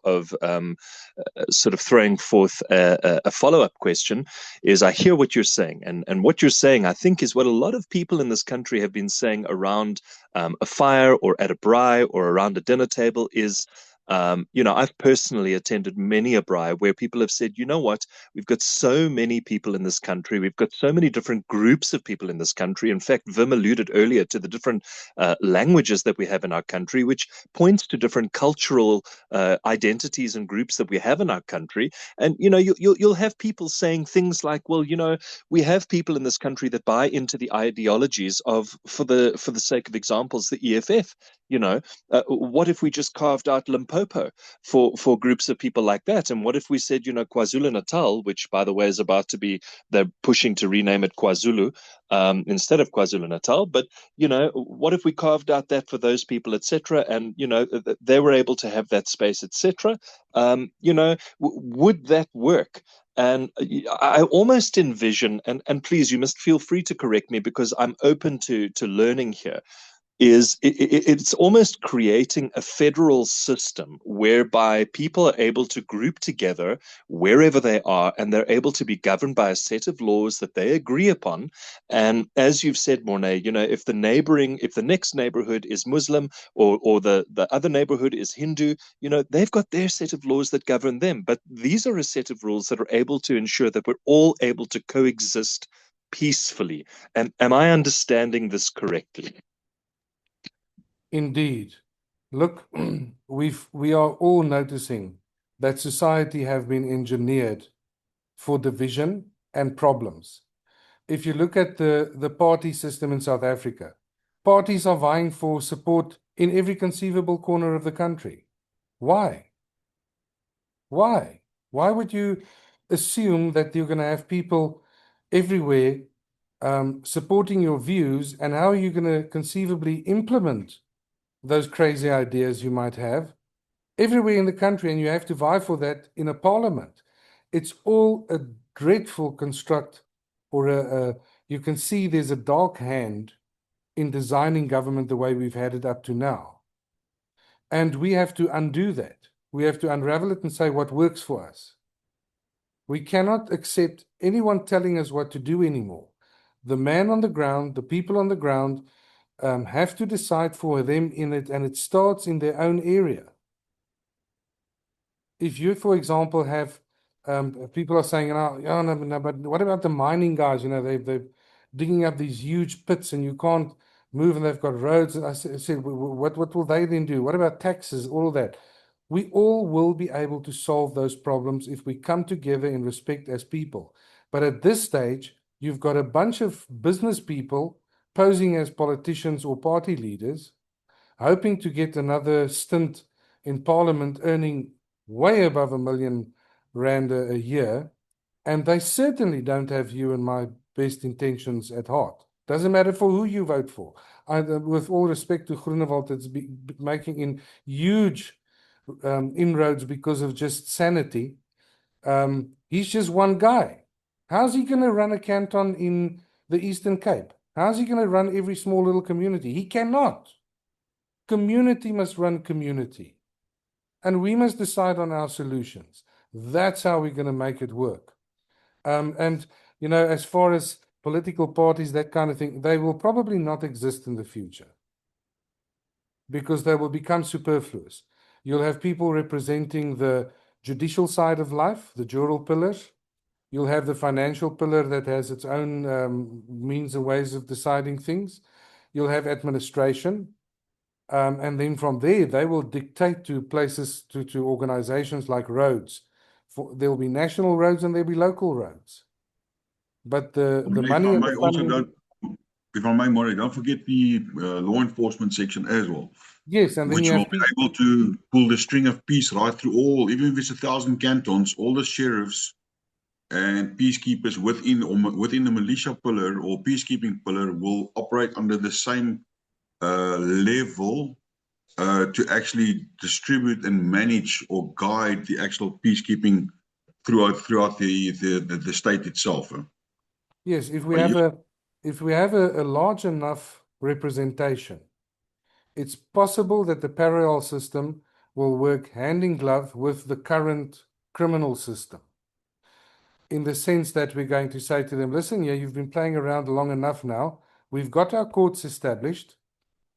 Speaker 4: sort of throwing forth a follow-up question, is I hear what you're saying, and what you're saying, I think, is what a lot of people in this country have been saying around a fire or at a braai or around a dinner table is, I've personally attended many a braai where people have said, you know what, we've got so many people in this country, we've got so many different groups of people in this country. In fact, Wim alluded earlier to the different languages that we have in our country, which points to different cultural identities and groups that we have in our country. And, you'll have people saying things like, well, we have people in this country that buy into the ideologies of, for the sake of examples, the EFF. What if we just carved out Limpopo for groups of people like that? And what if we said, KwaZulu-Natal, which, by the way, is about to be, they're pushing to rename it KwaZulu instead of KwaZulu-Natal. But, what if we carved out that for those people, etc., and, they were able to have that space, etc.? Would that work? And I almost envision, and please, you must feel free to correct me because I'm open to learning here, it's almost creating a federal system whereby people are able to group together wherever they are, and they're able to be governed by a set of laws that they agree upon. And as you've said, Morne, if the next neighborhood is Muslim or the other neighborhood is Hindu, they've got their set of laws that govern them. But these are a set of rules that are able to ensure that we're all able to coexist peacefully. And am I understanding this correctly?
Speaker 1: Indeed. Look, we are all noticing that society have been engineered for division and problems. If you look at the party system in South Africa, parties are vying for support in every conceivable corner of the country. Why? Why? Why would you assume that you're going to have people everywhere supporting your views, and how are you going to conceivably implement those crazy ideas you might have everywhere in the country, and you have to vie for that in a parliament? It's all a dreadful construct, or you can see there's a dark hand in designing government the way we've had it up to now. And we have to undo that. We have to unravel it and say what works for us. We cannot accept anyone telling us what to do anymore. The man on the ground, the people on the ground, have to decide for them in it, and it starts in their own area. If you, for example, have people are saying, no, but what about the mining guys? They're digging up these huge pits and you can't move, and they've got roads. And I said, what will they then do? What about taxes? All of that. We all will be able to solve those problems if we come together in respect as people. But at this stage, you've got a bunch of business people posing as politicians or party leaders, hoping to get another stint in Parliament, earning way above R1 million a year. And they certainly don't have you and my best intentions at heart. Doesn't matter for who you vote for. With all respect to Groenewald, it's making in huge inroads because of just sanity. He's just one guy. How's he going to run a canton in the Eastern Cape? How's he going to run every small little community? He cannot. Community must run community. And we must decide on our solutions. That's how we're going to make it work. And, you know, as far as political parties, that kind of thing, they will probably not exist in the future because they will become superfluous. You'll have people representing the judicial side of life, the jural pillars. You'll have the financial pillar that has its own means and ways of deciding things. You'll have administration. And then from there, they will dictate to places, to organizations like roads. There'll be national roads and there'll be local roads. But the money and the funding...
Speaker 2: If I may, Murray, don't forget the law enforcement section as well.
Speaker 1: Yes, and then
Speaker 2: which
Speaker 1: you
Speaker 2: will
Speaker 1: have
Speaker 2: be able to pull the string of peace right through all, even if it's 1,000 cantons, all the sheriffs and peacekeepers within the militia pillar or peacekeeping pillar will operate under the same level to actually distribute and manage or guide the actual peacekeeping throughout the state itself.
Speaker 1: Yes, if we have a large enough representation, it's possible that the parallel system will work hand in glove with the current criminal system. In the sense that we're going to say to them, listen, yeah, you've been playing around long enough now. We've got our courts established.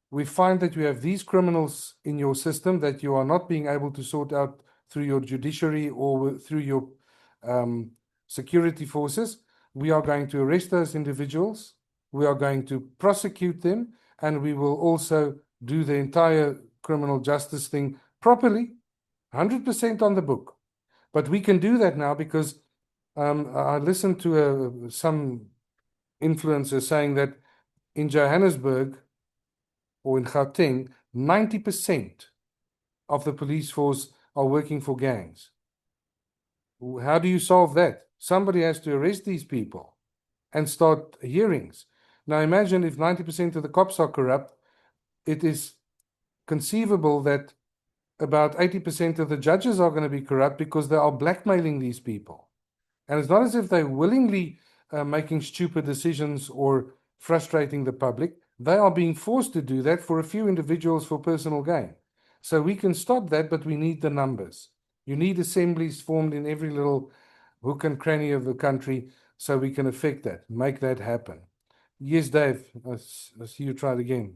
Speaker 1: We find that you have these criminals in your system that you are not being able to sort out through your judiciary or through your security forces. We are going to arrest those individuals. We are going to prosecute them, and we will also do the entire criminal justice thing properly, 100% on the book. But we can do that now because I listened to some influencer saying that in Johannesburg or in Gauteng, 90% of the police force are working for gangs. How do you solve that? Somebody has to arrest these people and start hearings. Now imagine if 90% of the cops are corrupt, it is conceivable that about 80% of the judges are going to be corrupt because they are blackmailing these people. And it's not as if they're willingly making stupid decisions or frustrating the public. They are being forced to do that for a few individuals for personal gain. So we can stop that, but we need the numbers. You need assemblies formed in every little hook and cranny of the country so we can affect that, make that happen. Yes, Dave, I see you tried again.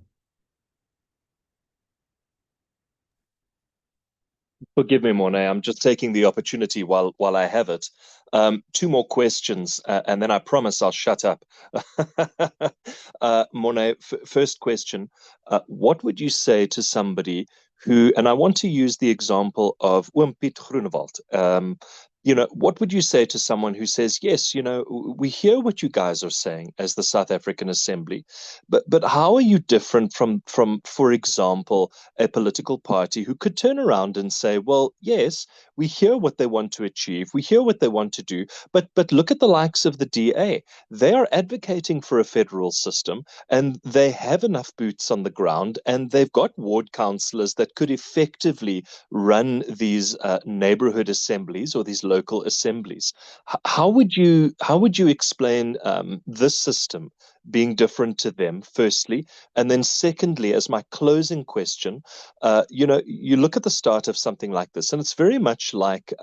Speaker 4: Forgive me, Morné. I'm just taking the opportunity while I have it. Two more questions, and then I promise I'll shut up. Morné, first question. What would you say to somebody who, and I want to use the example of Oom Piet Groenewald. What would you say to someone who says, yes, we hear what you guys are saying as the South African Assembly, but how are you different from, for example, a political party who could turn around and say, well, yes, we hear what they want to achieve, we hear what they want to do, but look at the likes of the DA. They are advocating for a federal system, and they have enough boots on the ground, and they've got ward councillors that could effectively run these neighborhood assemblies or these local assemblies. How would you explain this system being different to them, firstly? And then secondly, as my closing question, you look at the start of something like this, and it's very much like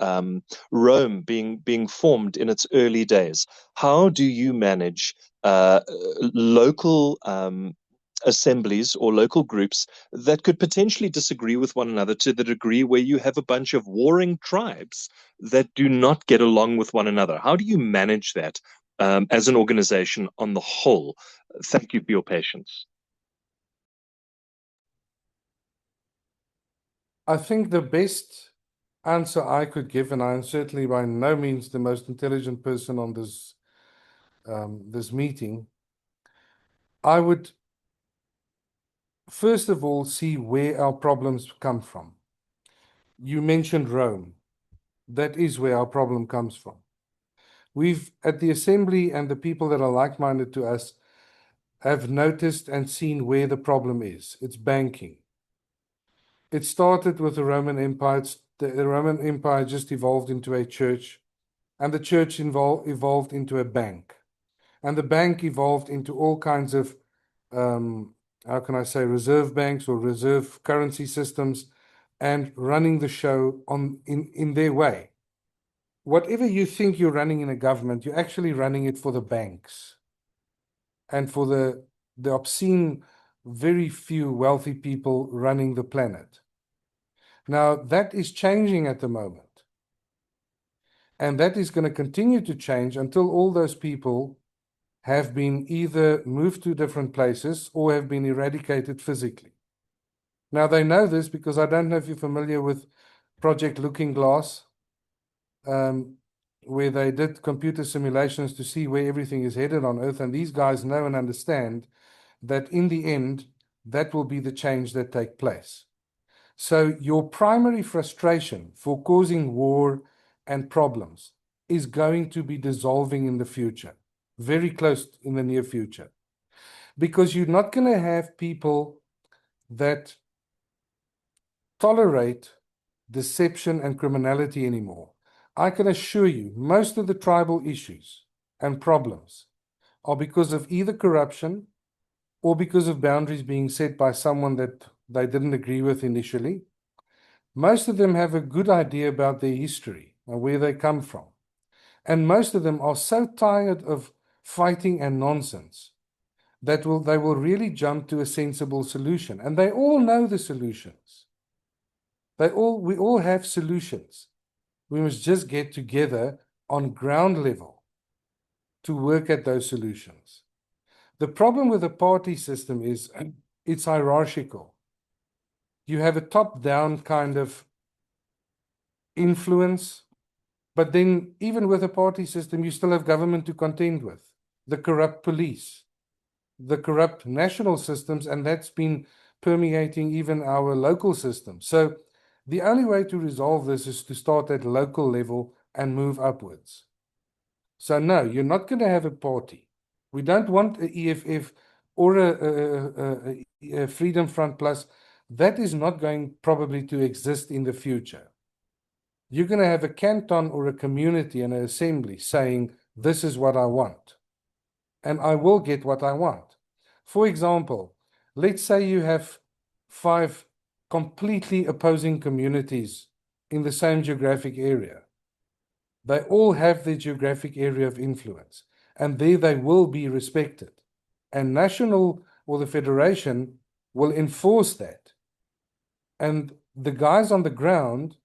Speaker 4: Rome being formed in its early days. How do you manage local assemblies or local groups that could potentially disagree with one another to the degree where you have a bunch of warring tribes that do not get along with one another? How do you manage that as an organization on the whole? Thank you for your patience.
Speaker 1: I think the best answer I could give, and I'm certainly by no means the most intelligent person on this this meeting, I would first of all see where our problems come from. You mentioned Rome. That is where our problem comes from. We've, at the assembly and the people that are like-minded to us, have noticed and seen where the problem is. It's banking. It started with the Roman Empire. The Roman Empire just evolved into a church, and the church evolved into a bank. And the bank evolved into all kinds of, how can I say, reserve banks or reserve currency systems, and running the show in their way. Whatever you think you're running in a government, you're actually running it for the banks and for the obscene, very few wealthy people running the planet. Now, that is changing at the moment. And that is going to continue to change until all those people have been either moved to different places or have been eradicated physically. Now, they know this because I don't know if you're familiar with Project Looking Glass, where they did computer simulations to see where everything is headed on Earth. And these guys know and understand that in the end, that will be the change that take place. So your primary frustration for causing war and problems is going to be dissolving in the future, very close in the near future, because you're not going to have people that tolerate deception and criminality anymore. I can assure you, most of the tribal issues and problems are because of either corruption or because of boundaries being set by someone that they didn't agree with initially. Most of them have a good idea about their history and where they come from. And most of them are so tired of fighting and nonsense that they will really jump to a sensible solution. And they all know the solutions. We all have solutions. We must just get together on ground level to work at those solutions. The problem with the party system is it's hierarchical. You have a top-down kind of influence, but then even with a party system, you still have government to contend with, the corrupt police, the corrupt national systems, and that's been permeating even our local systems. So the only way to resolve this is to start at local level and move upwards. So no, you're not going to have a party. We don't want an EFF or a Freedom Front Plus. That is not going probably to exist in the future. You're going to have a canton or a community and an assembly saying, this is what I want. And I will get what I want. For example, let's say you have 5 completely opposing communities in the same geographic area. They all have their geographic area of influence, and there they will be respected. And national or the federation will enforce that. And the guys on the ground,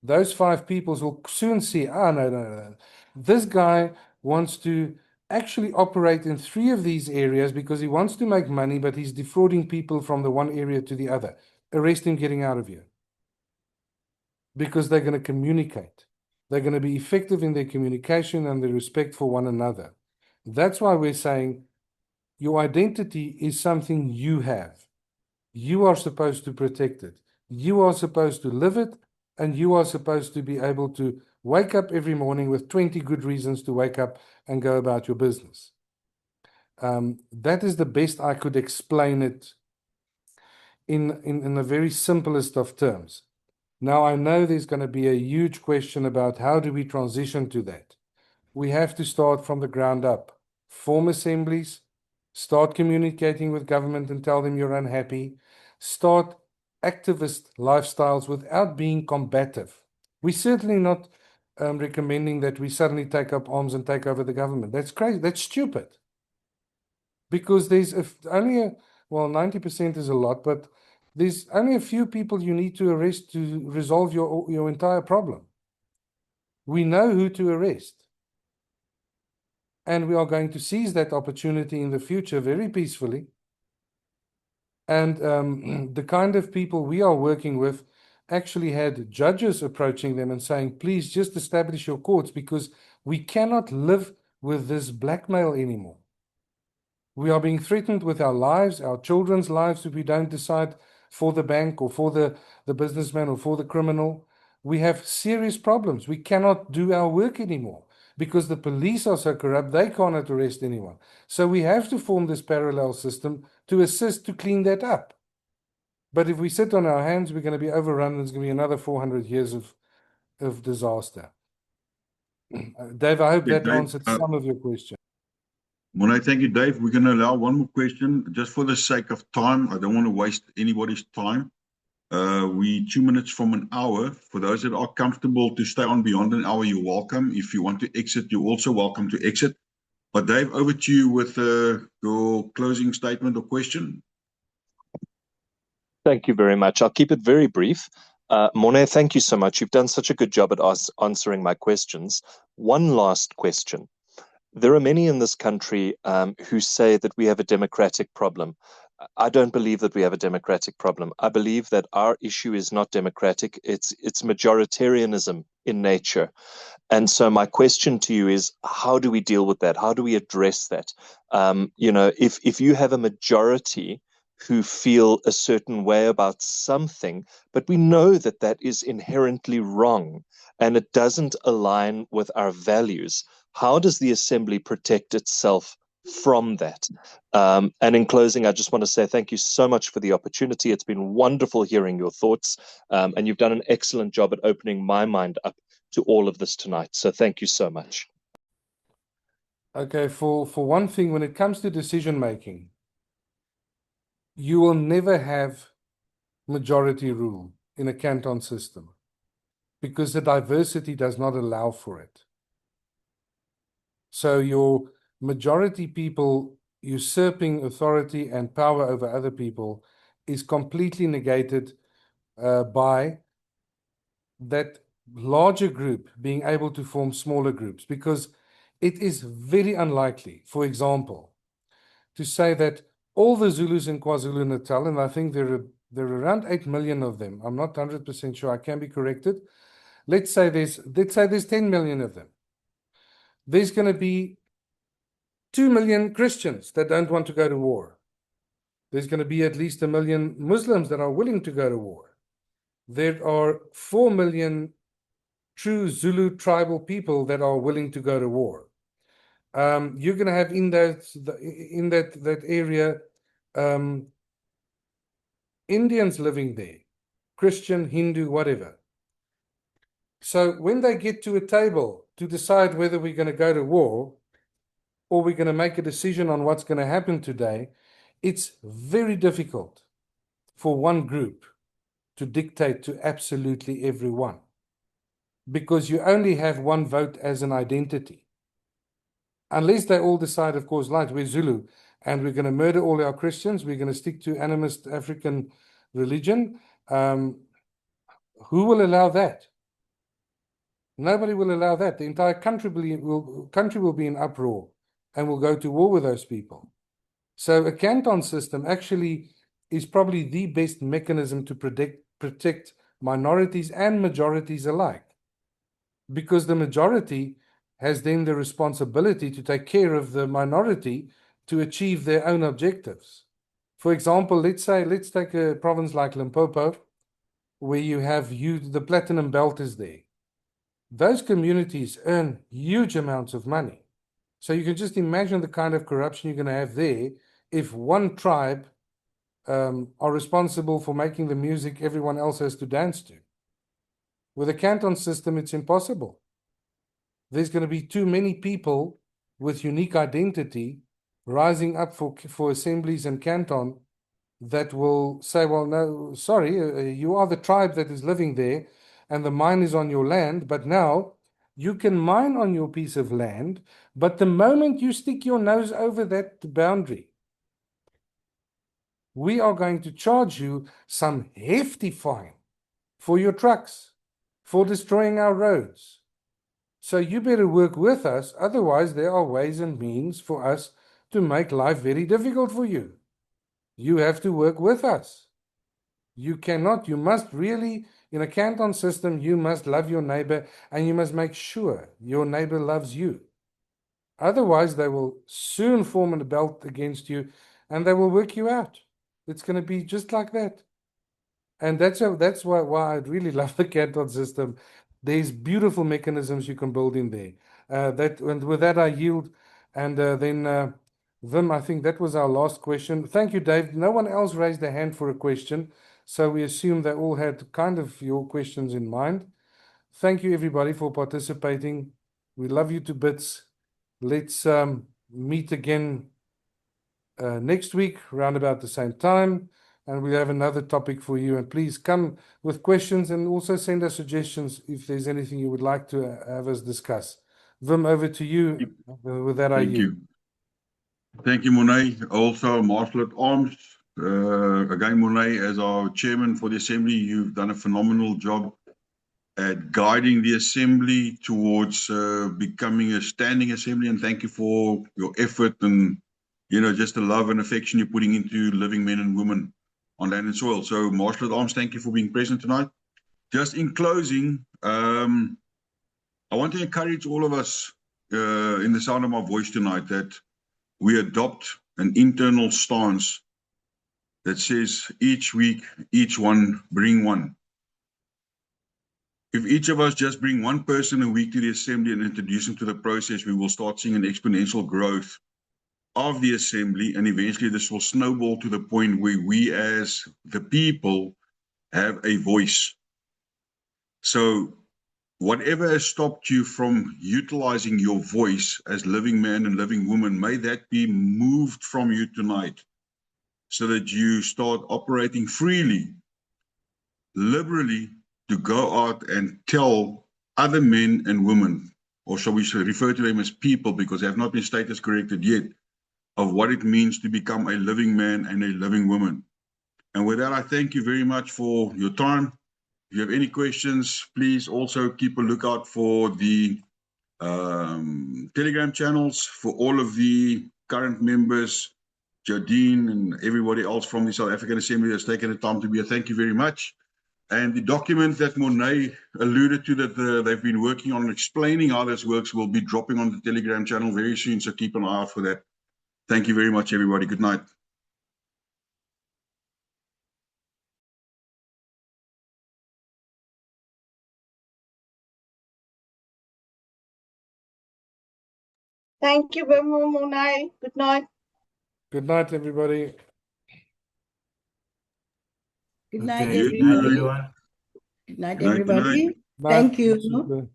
Speaker 1: those 5 peoples will soon see, no. This guy wants to actually operate in 3 of these areas because he wants to make money, but he's defrauding people from the one area to the other. Arrest him getting out of here. Because they're going to communicate. They're going to be effective in their communication and their respect for one another. That's why we're saying your identity is something you have. You are supposed to protect it. You are supposed to live it, and you are supposed to be able to wake up every morning with 20 good reasons to wake up and go about your business. That is the best I could explain it in the very simplest of terms. Now, I know there's going to be a huge question about how do we transition to that. We have to start from the ground up. Form assemblies, start communicating with government and tell them you're unhappy. Start activist lifestyles without being combative. We're certainly not recommending that we suddenly take up arms and take over the government. That's crazy. That's stupid. Because there's only 90% is a lot, but there's only a few people you need to arrest to resolve your entire problem. We know who to arrest. And we are going to seize that opportunity in the future very peacefully. And the kind of people we are working with actually had judges approaching them and saying, please just establish your courts, because we cannot live with this blackmail anymore. We are being threatened with our lives, our children's lives, if we don't decide for the bank or for the businessman or for the criminal. We have serious problems. We cannot do our work anymore because the police are so corrupt, they cannot arrest anyone. So we have to form this parallel system to assist to clean that up. But if we sit on our hands, we're going to be overrun. There's going to be another 400 years of disaster. Dave, I hope
Speaker 2: Yeah,
Speaker 1: that
Speaker 2: Dave,
Speaker 1: answered some of your question.
Speaker 2: Monet, thank you, Dave. We're going to allow one more question just for the sake of time. I don't want to waste anybody's time. We 2 minutes from an hour. For those that are comfortable to stay on beyond an hour, you're welcome. If you want to exit, you're also welcome to exit. But Dave, over to you with your closing statement or question.
Speaker 4: Thank you very much. I'll keep it very brief. Monet, thank you so much. You've done such a good job at answering my questions. One last question. There are many in this country who say that we have a democratic problem. I don't believe that we have a democratic problem. I believe that our issue is not democratic. It's majoritarianism in nature. And so my question to you is, how do we deal with that? How do we address that? If you have a majority who feel a certain way about something, but we know that that is inherently wrong and it doesn't align with our values, how does the assembly protect itself from that? And in closing, I just want to say thank you so much for the opportunity. It's been wonderful hearing your thoughts, and you've done an excellent job at opening my mind up to all of this tonight. So thank you so much.
Speaker 1: Okay, for one thing, when it comes to decision making, you will never have majority rule in a canton system because the diversity does not allow for it. So your majority people usurping authority and power over other people is completely negated by that larger group being able to form smaller groups, because it is very unlikely, for example, to say that all the Zulus in KwaZulu-Natal, and I think there are around 8 million of them. I'm not 100% sure. I can be corrected. Let's say there's 10 million of them. There's going to be 2 million Christians that don't want to go to war. There's going to be at least 1 million Muslims that are willing to go to war. There are 4 million true Zulu tribal people that are willing to go to war. You're going to have in that area Indians living there, Christian, Hindu, whatever. So when they get to a table to decide whether we're going to go to war or we're going to make a decision on what's going to happen today, it's very difficult for one group to dictate to absolutely everyone, because you only have one vote as an identity. Unless they all decide, of course, like we're Zulu and we're going to murder all our Christians, we're going to stick to animist African religion. Who will allow that? Nobody will allow that. The entire country will be in uproar and will go to war with those people. So a canton system actually is probably the best mechanism to protect minorities and majorities alike, because the majority has then the responsibility to take care of the minority to achieve their own objectives. For example, let's take a province like Limpopo, where you have the platinum belt is there. Those communities earn huge amounts of money. So you can just imagine the kind of corruption you're going to have there if one tribe are responsible for making the music everyone else has to dance to. With a canton system, it's impossible. There's going to be too many people with unique identity rising up for assemblies and canton that will say, well, no, sorry, you are the tribe that is living there and the mine is on your land, but now you can mine on your piece of land, but the moment you stick your nose over that boundary, we are going to charge you some hefty fine for your trucks, for destroying our roads. So you better work with us, otherwise there are ways and means for us to make life very difficult for you. You have to work with us. You must really, in a canton system, you must love your neighbor and you must make sure your neighbor loves you. Otherwise, they will soon form a belt against you and they will work you out. It's going to be just like that. And that's why I really love the Canton system. There's beautiful mechanisms you can build in there. And with that, I yield. And then, Wim, I think that was our last question. Thank you, Dave. No one else raised a hand for a question. So we assume they all had kind of your questions in mind. Thank you, everybody, for participating. We love you to bits. Let's meet again next week, around about the same time. And we have another topic for you. And please come with questions and also send us suggestions if there's anything you would like to have us discuss. Wim, over to you. With that, I
Speaker 2: Thank
Speaker 1: yield.
Speaker 2: you. Thank you, Monet. Also, Marshal at Arms. Again, Monet, as our chairman for the Assembly, you've done a phenomenal job at guiding the Assembly towards becoming a standing Assembly. And thank you for your effort and, you know, just the love and affection you're putting into living men and women on land and soil. So, Marshal at Arms, thank you for being present tonight. Just in closing, I want to encourage all of us in the sound of my voice tonight that we adopt an internal stance that says each week, each one, bring one. If each of us just bring one person a week to the Assembly and introduce them to the process, we will start seeing an exponential growth of the Assembly, and eventually this will snowball to the point where we as the people have a voice. So whatever has stopped you from utilizing your voice as living man and living woman, may that be moved from you tonight so that you start operating freely, liberally, to go out and tell other men and women, or shall we refer to them as people because they have not been status corrected yet, of what it means to become a living man and a living woman. And with that, I thank you very much for your time. If you have any questions, please also keep a lookout for the Telegram channels for all of the current members, Jardine and everybody else from the South African Assembly that's taken the time to be here. Thank you very much. And the document that Monet alluded to that they've been working on explaining how this works will be dropping on the Telegram channel very soon, so keep an eye out for that. Thank you very much, everybody. Good night.
Speaker 5: Thank you, Monet. Good night.
Speaker 1: Good night, everybody.
Speaker 5: Good night,
Speaker 3: Okay, good night,
Speaker 5: everybody.
Speaker 3: everyone.
Speaker 5: Good night,
Speaker 2: Good night, good night.
Speaker 5: everybody.
Speaker 1: Bye.
Speaker 5: Thank you.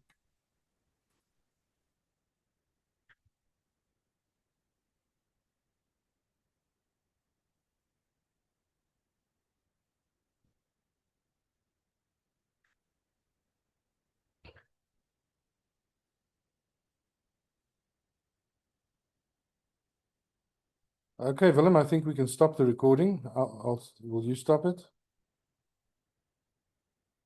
Speaker 1: Okay, Willem, I think we can stop the recording. Will you stop it?